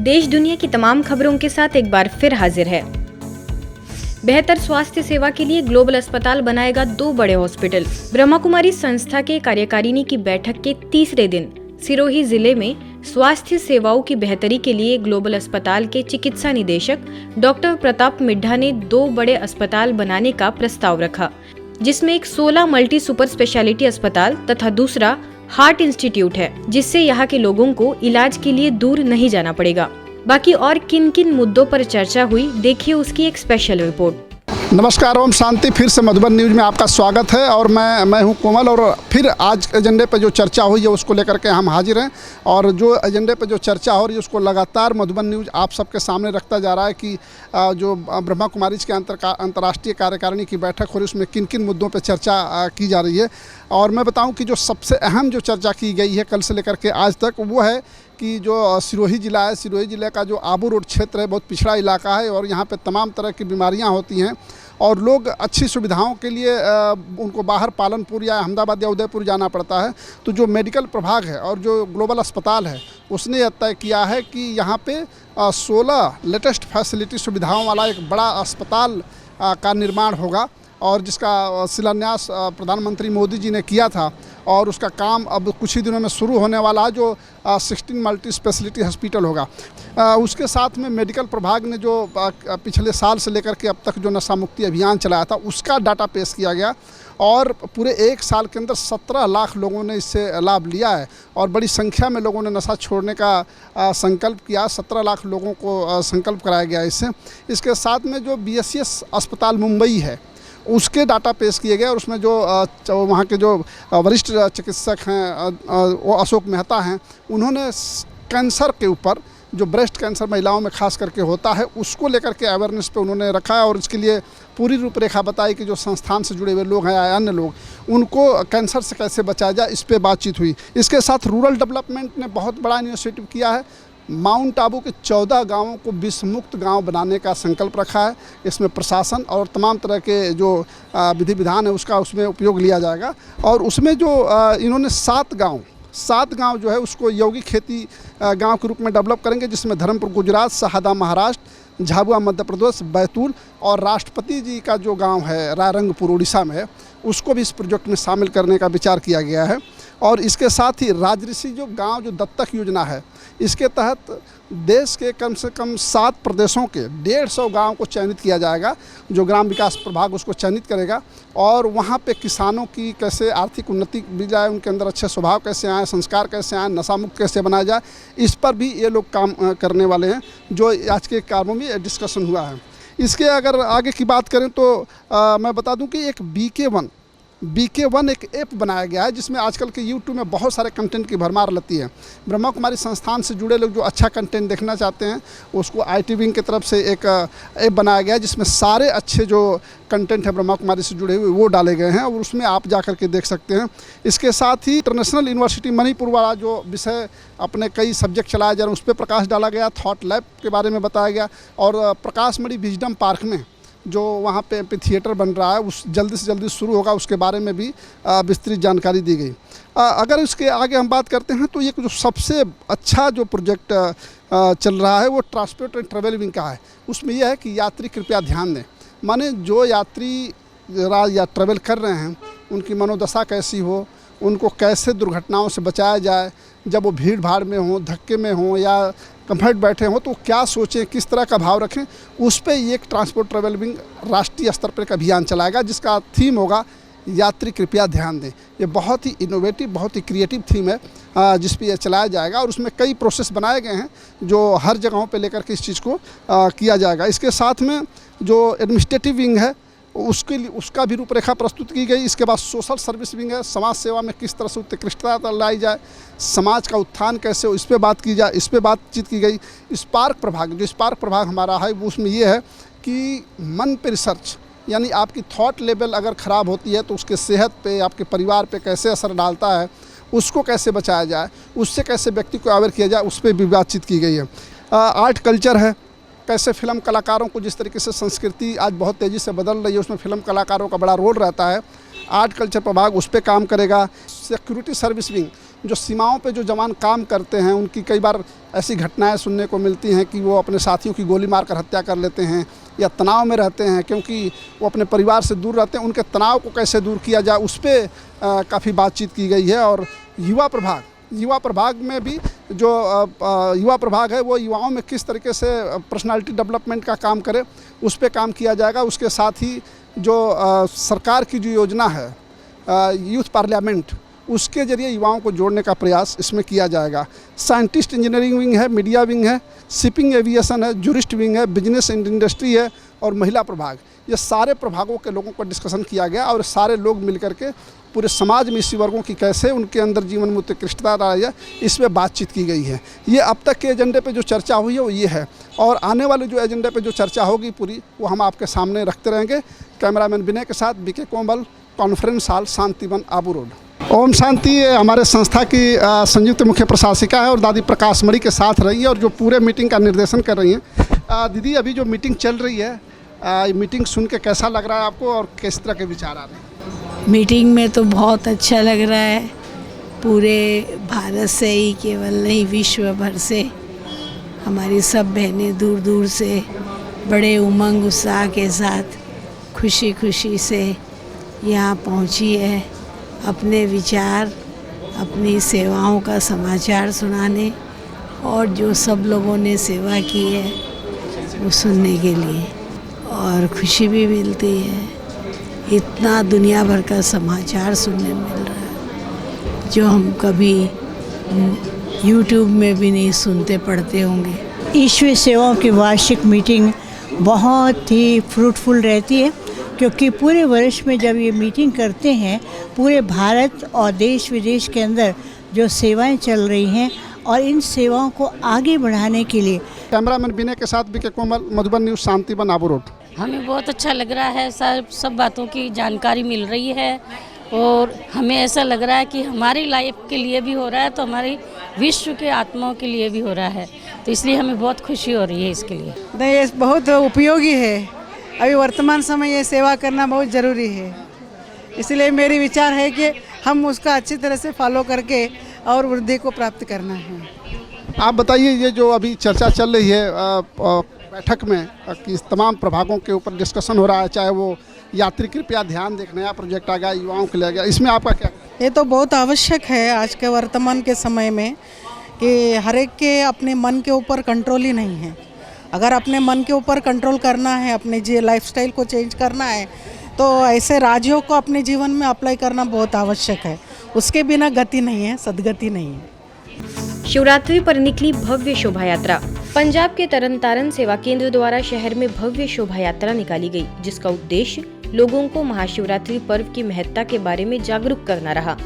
देश दुनिया की तमाम खबरों के साथ एक बार फिर हाजिर है। बेहतर स्वास्थ्य सेवा के लिए ग्लोबल अस्पताल बनाएगा 2 बड़े हॉस्पिटल। ब्रह्मा कुमारी संस्था के कार्यकारिणी की बैठक के तीसरे दिन सिरोही जिले में स्वास्थ्य सेवाओं की बेहतरी के लिए ग्लोबल अस्पताल के चिकित्सा निदेशक डॉक्टर प्रताप मिड्ढा ने 2 बड़े अस्पताल बनाने का प्रस्ताव रखा, जिसमें एक 16 मल्टी सुपर स्पेशलिटी अस्पताल तथा दूसरा हार्ट इंस्टीट्यूट है, जिससे यहाँ के लोगों को इलाज के लिए दूर नहीं जाना पड़ेगा। बाकी और किन किन मुद्दों पर चर्चा हुई, देखिए उसकी एक स्पेशल रिपोर्ट। नमस्कार, ओम शांति। फिर से मधुबन न्यूज़ में आपका स्वागत है और मैं हूं कोमल। और फिर आज एजेंडे पर जो चर्चा हुई है उसको लेकर के हम हाजिर हैं। और जो एजेंडे पर जो चर्चा हो रही है उसको लगातार मधुबन न्यूज़ आप सबके सामने रखता जा रहा है कि जो ब्रह्मा कुमारी के अंतर्राष्ट्रीय कार्यकारिणी की बैठक हो रही है उसमें किन किन मुद्दों पर चर्चा की जा रही है। और मैं बताऊँ कि जो सबसे अहम जो चर्चा की गई है कल से लेकर के आज तक, वो है कि जो सिरोही ज़िला है, सिरोही ज़िले का जो आबू रोड क्षेत्र है बहुत पिछड़ा इलाका है और यहाँ पे तमाम तरह की बीमारियाँ होती हैं और लोग अच्छी सुविधाओं के लिए उनको बाहर पालनपुर या अहमदाबाद या उदयपुर जाना पड़ता है। तो जो मेडिकल प्रभाग है और जो ग्लोबल अस्पताल है उसने यह तय किया है कि यहाँ पे 16 लेटेस्ट फैसिलिटी सुविधाओं वाला एक बड़ा अस्पताल का निर्माण होगा और जिसका शिलान्यास प्रधानमंत्री मोदी जी ने किया था और उसका काम अब कुछ ही दिनों में शुरू होने वाला है, जो 16 मल्टी स्पेशलिटी हॉस्पिटल होगा। उसके साथ में मेडिकल प्रभाग ने जो पिछले साल से लेकर के अब तक जो नशा मुक्ति अभियान चलाया था उसका डाटा पेश किया गया और पूरे 1 साल के अंदर 17 लाख लोगों ने इससे लाभ लिया है और बड़ी संख्या में लोगों ने नशा छोड़ने का संकल्प किया। 17 लाख लोगों को संकल्प कराया गया इससे। इसके साथ में जो BSS अस्पताल मुंबई है उसके डाटा पेश किए गए और उसमें जो वहाँ के जो वरिष्ठ चिकित्सक हैं वो अशोक मेहता हैं, उन्होंने कैंसर के ऊपर जो ब्रेस्ट कैंसर महिलाओं में खास करके होता है उसको लेकर के अवेयरनेस पे उन्होंने रखा है और इसके लिए पूरी रूपरेखा बताई कि जो संस्थान से जुड़े हुए लोग हैं या अन्य लोग उनको कैंसर से कैसे बचाया जाए, इस पर बातचीत हुई। इसके साथ रूरल डेवलपमेंट ने बहुत बड़ा इनिशिएटिव किया है। माउंट आबू के 14 गांवों को विष मुक्त गाँव बनाने का संकल्प रखा है। इसमें प्रशासन और तमाम तरह के जो विधि विधान है उसमें उपयोग लिया जाएगा और उसमें जो इन्होंने 7 गांव जो है उसको यौगिक खेती गांव के रूप में डेवलप करेंगे, जिसमें धर्मपुर गुजरात, शहादा महाराष्ट्र, झाबुआ मध्य प्रदेश, बैतूल और राष्ट्रपति जी का जो गांव है रायरंगपुर उड़ीसा में है उसको भी इस प्रोजेक्ट में शामिल करने का विचार किया गया है। और इसके साथ ही राजऋषि जो गांव जो दत्तक योजना है इसके तहत देश के कम से कम 7 प्रदेशों के 150 गाँव को चयनित किया जाएगा, जो ग्राम विकास प्रभाग उसको चयनित करेगा और वहाँ पे किसानों की कैसे आर्थिक उन्नति भी जाए, उनके अंदर अच्छे स्वभाव कैसे आए, संस्कार कैसे आए, नशा मुक्त कैसे बनाया जाए, इस पर भी ये लोग काम करने वाले हैं, जो आज के कामों में डिस्कशन हुआ है। इसके अगर आगे की बात करें तो मैं बता दूं कि एक BK1 एक ऐप बनाया गया है जिसमें आजकल के YouTube में बहुत सारे कंटेंट की भरमार लगती है। ब्रह्मा कुमारी संस्थान से जुड़े लोग जो अच्छा कंटेंट देखना चाहते हैं उसको IT विंग की तरफ से एक ऐप बनाया गया है जिसमें सारे अच्छे जो कंटेंट है ब्रह्मा कुमारी से जुड़े हुए वो डाले गए हैं और उसमें आप जा कर के देख सकते हैं। इसके साथ ही इंटरनेशनल यूनिवर्सिटी मणिपुर वाला जो विषय अपने कई सब्जेक्ट चलाए जा रहे हैं उस पर प्रकाश डाला गया, थॉट लैब के बारे में बताया गया और प्रकाश मणि विजडम पार्क में जो वहाँ पे थिएटर बन रहा है उस जल्दी से जल्दी शुरू होगा, उसके बारे में भी विस्तृत जानकारी दी गई। अगर इसके आगे हम बात करते हैं तो ये जो सबसे अच्छा जो प्रोजेक्ट चल रहा है वो ट्रांसपोर्ट एंड ट्रेवल विंग का है। उसमें यह है कि यात्री कृपया ध्यान दें, माने जो यात्री या ट्रेवल कर रहे हैं उनकी मनोदशा कैसी हो, उनको कैसे दुर्घटनाओं से बचाया जाए, जब वो भीड़ भाड़ में हो, धक्के में हो या कंफर्ट बैठे हों तो क्या सोचें, किस तरह का भाव रखें, उस पर एक ट्रांसपोर्ट ट्रेवल विंग राष्ट्रीय स्तर पर एक अभियान चलाएगा जिसका थीम होगा यात्री कृपया ध्यान दें। ये बहुत ही इनोवेटिव, बहुत ही क्रिएटिव थीम है जिस पर यह चलाया जाएगा और उसमें कई प्रोसेस बनाए गए हैं जो हर जगहों पे लेकर के इस चीज़ को किया जाएगा। इसके साथ में जो एडमिनिस्ट्रेटिव विंग है उसका भी रूपरेखा प्रस्तुत की गई। इसके बाद सोशल सर्विस विंग है, समाज सेवा में किस तरह से उत्कृष्टता लाई जाए, समाज का उत्थान कैसे हो, इस पर बात की जाए, इस पर बातचीत की गई। स्पार्क प्रभाग हमारा है वो उसमें ये है कि मन पे रिसर्च, यानी आपकी थॉट लेवल अगर ख़राब होती है तो उसके सेहत पे, आपके परिवार पे कैसे असर डालता है, उसको कैसे बचाया जाए, उससे कैसे व्यक्ति को अवेयर किया जाए, उस पर भी बातचीत की गई है। आर्ट कल्चर है, कैसे फिल्म कलाकारों को जिस तरीके से संस्कृति आज बहुत तेज़ी से बदल रही है उसमें फिल्म कलाकारों का बड़ा रोल रहता है। आर्ट कल्चर प्रभाग उस पर काम करेगा। सिक्योरिटी सर्विस विंग, जो सीमाओं पे जो जवान काम करते हैं, उनकी कई बार ऐसी घटनाएं सुनने को मिलती हैं कि वो अपने साथियों की गोली मारकर हत्या कर लेते हैं या तनाव में रहते हैं क्योंकि वो अपने परिवार से दूर रहते हैं। उनके तनाव को कैसे दूर किया जाए उस पर काफ़ी बातचीत की गई है। और युवा प्रभाग में भी जो युवा प्रभाग है वो युवाओं में किस तरीके से पर्सनालिटी डेवलपमेंट का काम करे उस पर काम किया जाएगा। उसके साथ ही जो सरकार की जो योजना है यूथ पार्लियामेंट, उसके जरिए युवाओं को जोड़ने का प्रयास इसमें किया जाएगा। साइंटिस्ट इंजीनियरिंग विंग है, मीडिया विंग है, शिपिंग एविएशन है, जूरिस्ट विंग है, बिजनेस एंड इंडस्ट्री है और महिला प्रभाग। ये सारे प्रभागों के लोगों को डिस्कशन किया गया और सारे लोग मिलकर के पूरे समाज में इसी वर्गों की कैसे उनके अंदर जीवन में उत्कृष्टता लाई है, इस पर बातचीत की गई है। ये अब तक के एजेंडे पे जो चर्चा हुई है वो ये है और आने वाले जो एजेंडे पे जो चर्चा होगी पूरी वो हम आपके सामने रखते रहेंगे। कैमरामैन विनय के साथ BK Komal, conference hall, Shantivan, Abu Road. ओम शांति हमारे संस्था की संयुक्त मुख्य प्रशासिका है और दादी प्रकाश मणि के साथ रही है और जो पूरे मीटिंग का निर्देशन कर रही हैं। दीदी, अभी जो मीटिंग चल रही है, मीटिंग सुन के कैसा लग रहा है आपको और किस तरह के विचार आ रहे हैं? मीटिंग में तो बहुत अच्छा लग रहा है। पूरे भारत से ही केवल नहीं, विश्व भर से हमारी सब बहनें दूर दूर से बड़े उमंग उत्साह के साथ खुशी खुशी से यहाँ पहुँची है अपने विचार, अपनी सेवाओं का समाचार सुनाने और जो सब लोगों ने सेवा की है वो सुनने के लिए, और खुशी भी मिलती है। इतना दुनिया भर का समाचार सुनने मिल रहा है जो हम कभी YouTube में भी नहीं सुनते पढ़ते होंगे। ईश्वरीय सेवाओं की वार्षिक मीटिंग बहुत ही फ्रूटफुल रहती है क्योंकि पूरे वर्ष में जब ये मीटिंग करते हैं, पूरे भारत और देश विदेश के अंदर जो सेवाएं चल रही हैं और इन सेवाओं को आगे बढ़ाने के लिए। कैमरामैन विनय के साथ बीके कोमल, मधुबन न्यूज़, शांतिवन, आबू रोड। हमें बहुत अच्छा लग रहा है, सब बातों की जानकारी मिल रही है और हमें ऐसा लग रहा है कि हमारी लाइफ के लिए भी हो रहा है तो हमारी विश्व के आत्माओं के लिए भी हो रहा है, तो इसलिए हमें बहुत खुशी हो रही है इसके लिए। नहीं, ये बहुत उपयोगी है। अभी वर्तमान समय ये सेवा करना बहुत ज़रूरी है, इसलिए मेरी विचार है कि हम उसका अच्छी तरह से फॉलो करके और वृद्धि को प्राप्त करना है। आप बताइए, ये जो अभी चर्चा चल रही है बैठक में कि तमाम प्रभागों के ऊपर डिस्कशन हो रहा है, चाहे वो यात्री कृपया ध्यान दें, नया प्रोजेक्ट आ गया, युवाओं के लिए गया, इसमें आपका क्या? ये तो बहुत आवश्यक है आज के वर्तमान के समय में कि हर एक के अपने मन के ऊपर कंट्रोल ही नहीं है। अगर अपने मन के ऊपर कंट्रोल करना है, अपने लाइफस्टाइल को चेंज करना है, तो ऐसे राज्यों को अपने जीवन में अप्लाई करना बहुत आवश्यक है। उसके बिना गति नहीं है, सदगति नहीं है। शिवरात्रि पर निकली भव्य शोभा यात्रा। पंजाब के तरन तारण सेवा केंद्र द्वारा शहर में भव्य शोभा यात्रा निकाली गई, जिसका उद्देश्य लोगों को महाशिवरात्रि पर्व की महत्ता के बारे में जागरूक करना रहा।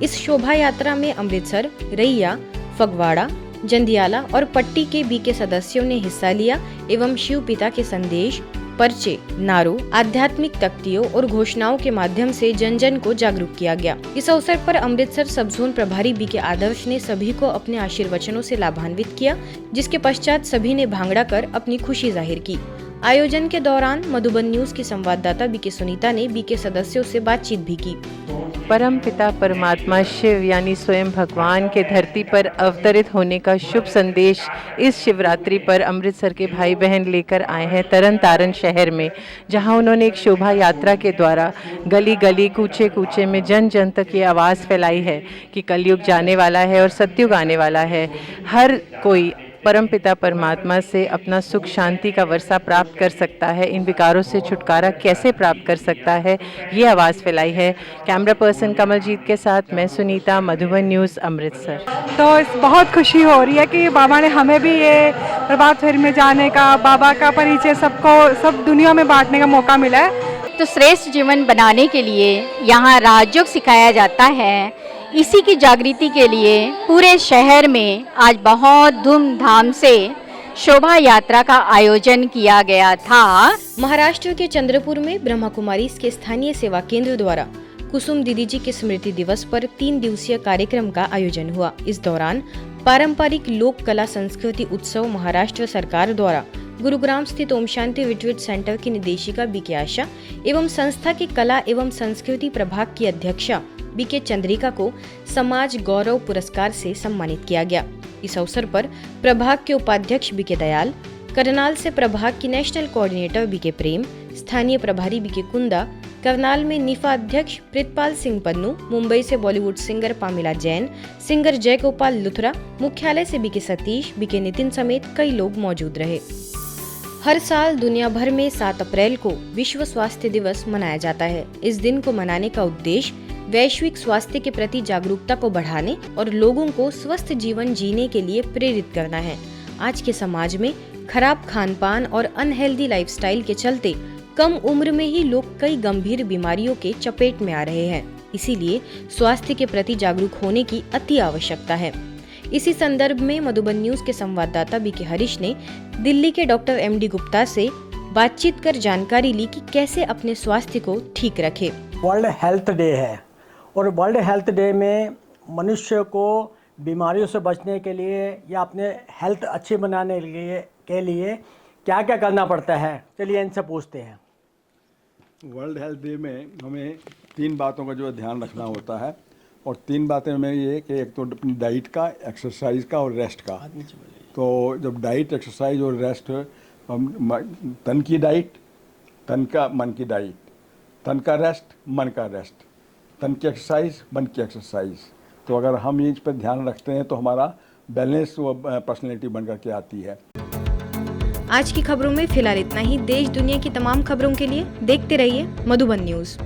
इस शोभा यात्रा में अमृतसर, रैया, फगवाड़ा, जंदियाला और पट्टी के बीके सदस्यों ने हिस्सा लिया एवं शिव पिता के संदेश, पर्चे, नारों, आध्यात्मिक तख्तियों और घोषणाओं के माध्यम से जन जन को जागरूक किया गया। इस अवसर पर अमृतसर सब जोन प्रभारी बीके आदर्श ने सभी को अपने आशीर्वचनों से लाभान्वित किया, जिसके पश्चात सभी ने भांगड़ा कर अपनी खुशी जाहिर की। आयोजन के दौरान मधुबन न्यूज की संवाददाता बीके सुनीता ने बीके सदस्यों से बातचीत भी की। परम पिता परमात्मा शिव यानी स्वयं भगवान के धरती पर अवतरित होने का शुभ संदेश इस शिवरात्रि पर अमृतसर के भाई बहन लेकर आए हैं तरन तारण शहर में, जहां उन्होंने एक शोभा यात्रा के द्वारा गली गली, कूचे कूचे में जन जन तक ये आवाज़ फैलाई है कि कलयुग जाने वाला है और सत्युग आने वाला है। हर कोई परमपिता परमात्मा से अपना सुख शांति का वर्षा प्राप्त कर सकता है, इन विकारों से छुटकारा कैसे प्राप्त कर सकता है, ये आवाज़ फैलाई है। कैमरा पर्सन कमलजीत के साथ मैं सुनीता, मधुबन न्यूज़, अमृतसर। तो बहुत खुशी हो रही है कि बाबा ने हमें भी ये प्रभात फेरी में जाने का, बाबा का परिचय सब दुनिया में बांटने का मौका मिला है। तो श्रेष्ठ जीवन बनाने के लिए यहाँ राजयोग सिखाया जाता है। इसी की जागृति के लिए पूरे शहर में आज बहुत धूमधाम से शोभा यात्रा का आयोजन किया गया था। महाराष्ट्र के चंद्रपुर में ब्रह्मा कुमारी के स्थानीय सेवा केंद्र द्वारा कुसुम दीदी जी के स्मृति दिवस पर 3 दिवसीय कार्यक्रम का आयोजन हुआ। इस दौरान पारंपरिक लोक कला संस्कृति उत्सव महाराष्ट्र सरकार द्वारा गुरुग्राम स्थित ओम शांति रिट्रीट सेंटर की निदेशिका बीके आशा एवं संस्था के कला एवं संस्कृति प्रभाग की अध्यक्षा बीके चंद्रिका को समाज गौरव पुरस्कार से सम्मानित किया गया। इस अवसर पर प्रभाग के उपाध्यक्ष बीके दयाल, करनाल से प्रभाग की नेशनल कोऑर्डिनेटर बीके प्रेम, स्थानीय प्रभारी बीके कुंदा, करनाल में निफा अध्यक्ष प्रितपाल सिंह पन्नू, मुंबई से Bollywood singer Pamela Jain, singer जय गोपाल लुथरा, मुख्यालय से बीके सतीश, बीके नितिन समेत कई लोग मौजूद रहे। हर साल दुनिया भर में 7 अप्रैल को विश्व स्वास्थ्य दिवस मनाया जाता है। इस दिन को मनाने का उद्देश्य वैश्विक स्वास्थ्य के प्रति जागरूकता को बढ़ाने और लोगों को स्वस्थ जीवन जीने के लिए प्रेरित करना है। आज के समाज में खराब खानपान और अनहेल्दी लाइफस्टाइल के चलते कम उम्र में ही लोग कई गंभीर बीमारियों के चपेट में आ रहे हैं। इसीलिए स्वास्थ्य के प्रति जागरूक होने की अति आवश्यकता है। इसी संदर्भ में मधुबन न्यूज के संवाददाता बीके हरीश ने दिल्ली के डॉक्टर MD गुप्ता से बातचीत कर जानकारी ली कि कैसे अपने स्वास्थ्य को ठीक रखें। वर्ल्ड हेल्थ डे है और वर्ल्ड हेल्थ डे में मनुष्य को बीमारियों से बचने के लिए या अपने हेल्थ अच्छी बनाने के लिए क्या क्या करना पड़ता है, चलिए इनसे पूछते हैं। वर्ल्ड हेल्थ डे में हमें 3 बातों का जो ध्यान रखना होता है और 3 बातें में ये कि एक तो अपनी डाइट का, एक्सरसाइज का और रेस्ट का। तो जब डाइट, एक्सरसाइज और रेस्ट, तन की डाइट, तन का मन की डाइट, तन का रेस्ट, मन का रेस्ट, तन की एक्सरसाइज, मन की एक्सरसाइज। तो अगर हम इस पर ध्यान रखते हैं तो हमारा बैलेंस पर्सनैलिटी बन करके आती है। आज की खबरों में फिलहाल इतना ही। देश दुनिया की तमाम खबरों के लिए देखते रहिए मधुबन न्यूज।